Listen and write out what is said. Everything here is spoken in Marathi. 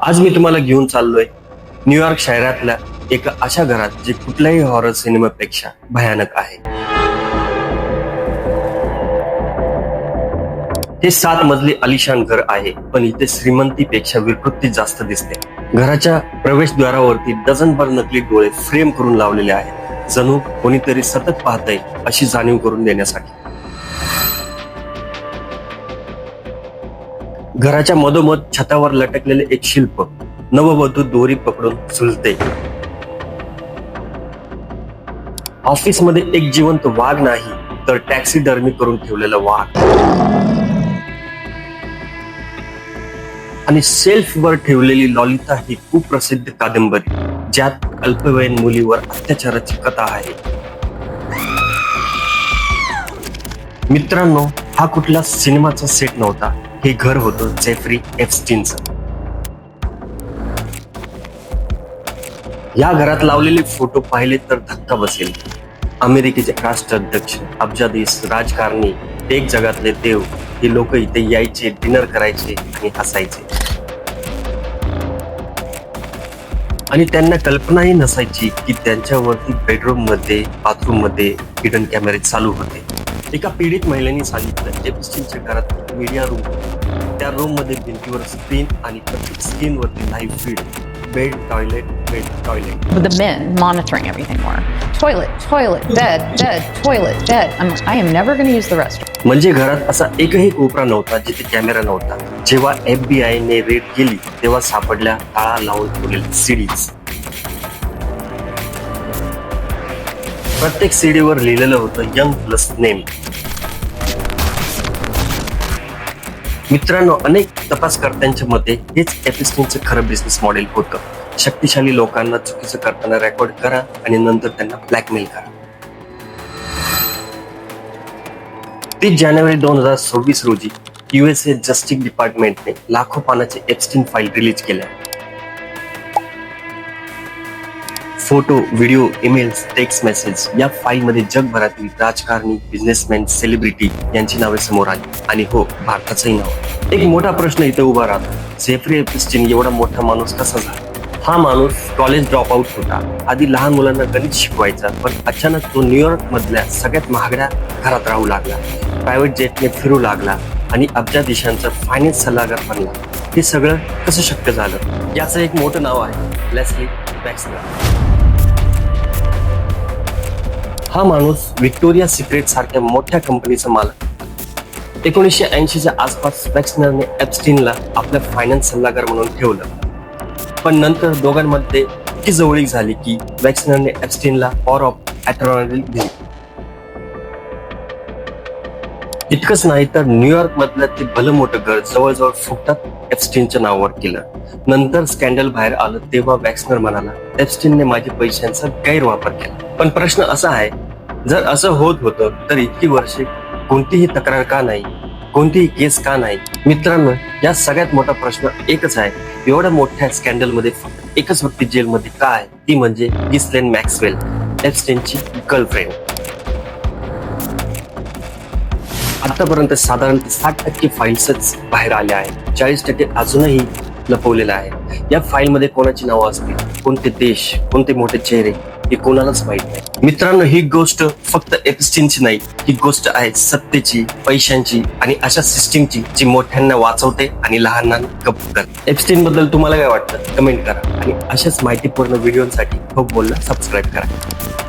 आज मी तुम्हाला घेऊन चाललोय न्यूयॉर्क शहरातल्या एका अशा घरात जे कुठल्याही हॉरर सिनेमापेक्षा भयानक आहे. हे 7 मजली आलिशान घर आहे, पण इथे श्रीमंतीपेक्षा विकृती जास्त दिसते. घराच्या प्रवेशद्वारावरती डझनभर नकली डोळे फ्रेम करून लावलेले आहेत, जणू कोणीतरी सतत पाहतंय अशी जाणीव करून देण्यासाठी. घराच्या मधोमध छतावर लटकलेले एक शिल्प नववधू दोरी पकडून झुलते. ऑफिसमध्ये एक जिवंत वाघ नाही तर टॅक्सीडर्मी करून ठेवलेला वाघ. आणि शेल्फवर ठेवलेली लॉलिता ही खूप प्रसिद्ध कादंबरी, ज्यात अल्पवयीन मुलीवर अत्याचाराची कथा आहे. मित्रांनो, हा कुठला सिनेमाचा सेट नव्हता. हे घर होतं जेफ्री एप्स्टीनचं. या घरात लावलेले फोटो पाहिले तर धक्का बसेल. अमेरिकेचे राष्ट्राध्यक्ष, अब्जाधीश, राजकारणी, एक जगातले देव हे लोक इथे यायचे, डिनर करायचे आणि हसायचे. आणि त्यांना कल्पनाही नसायची की त्यांच्यावरती बेडरूम मध्ये, बाथरूम मध्ये हिडन कॅमेरे चालू होते. एका पीडित महिलेने सांगितलं, एप्स्टीनच्या घरात मीडिया रूम, त्या रूम मध्ये भिंतीवर स्क्रीन आणि प्रत्येक स्क्रीन वरती live feed, bed, toilet, bed, toilet. The men monitoring everything more. Toilet, toilet, bed, bed, toilet, bed. I am never going to use the restroom. म्हणजे घरात असा एकही कोपरा नव्हता जिथे कॅमेरा नव्हता. जेव्हा FBI ने रेड केली तेव्हा सापडल्या ताळा लावून ठेवलेल्या सीडीज. प्रत्येक सीडीवर लिहिलेलं होतं यंग प्लस नेम. मित्रांनो, अनेक तपासकर्त्यांच्या मते हेच एप्स्टीनचं खरं बिझनेस मॉडेल होतं. शक्तिशाली लोकांना चुकीचं करताना रेकॉर्ड करा आणि नंतर त्यांना ब्लॅकमेल करा. 30 जानेवारी 2026 रोजी USA जस्टिस डिपार्टमेंटने लाखो पानाचे एप्स्टीन फाईल रिलीज केल्या. Photo, video, emails, text message या फाईलमध्ये जगभरातील राजकारणी, बिझनेसमॅन, सेलिब्रिटी यांची नावे समोर आली. आणि हो, भारताचंही नाव. एक मोठा प्रश्न इथे उभा राहतो, जेफ्री एप्स्टीन एवढा मोठा माणूस कसा झाला? हा माणूस कॉलेज ड्रॉप आउट होता. आधी लहान मुलांना गणित शिकवायचा, पण अचानक तो न्यूयॉर्क मधल्या सगळ्यात महागड्या घरात राहू लागला, प्रायव्हेट जेटने फिरू लागला आणि अब्जाधीशांचा फायनान्स सल्लागार बनला. हे सगळं कसं शक्य झालं? याचं एक मोठं नाव आहे, लेस्ली वॅक्सनर. हा माणूस व्हिक्टोरिया सिक्रेट सारख्या मोठ्या कंपनीचा मालक. 1980च्या आसपास वॅक्सनरने एप्स्टीनला आपला फायनान्स सल्लागार म्हणून ठेवलं. पण नंतर दोघांमध्ये इतकी जवळीक झाली की वॅक्सनरने एप्स्टीनला पॉवर ऑफ अटॉर्नी दिली. इतकंच नाही तर न्यूयॉर्क मधलं ते भलं मोठं घर जवळजवळ फुकटात एप्स्टीनच्या नावावर केलं. नंतर स्कॅन्डल बाहेर आलं तेव्हा वॅक्सनर म्हणाला, एप्स्टीनने माझ्या पैशांचा गैरवापर केला. पण प्रश्न असा आहे, जर असं होत होतं तर इतकी वर्षे कोणतीही तक्रार का नाही, कोणतीही केस का नाही? मित्रांनो, या सगळ्यात मोठा प्रश्न एकच आहे, एवढ्या मोठ्या स्कॅन्डल मध्ये फक्त एकच व्यक्ती जेलमध्ये का आहे? ती म्हणजे गिस्लेन मॅक्सवेल, एप्स्टीनची गर्लफ्रेंड. आतापर्यंत साधारणतः 60% फाईल्सच बाहेर आल्या आहेत. 40% अजूनही लपवलेलं आहे. या फाईलमध्ये कोणाची नावं असतील, कोणते देश, कोणते मोठे चेहरे हे कोणालाच माहित नाही. मित्रांनो, ही गोष्ट फक्त एप्स्टीनची नाही, ही गोष्ट आहे सत्तेची, पैशांची आणि अशा सिस्टीमची जी मोठ्यांना वाचवते आणि लहानांना गप्प करते. एप्स्टीन बद्दल तुम्हाला काय वाटतं? कमेंट करा आणि अशाच माहितीपूर्ण व्हिडिओसाठी होप बोलला सबस्क्राईब करा.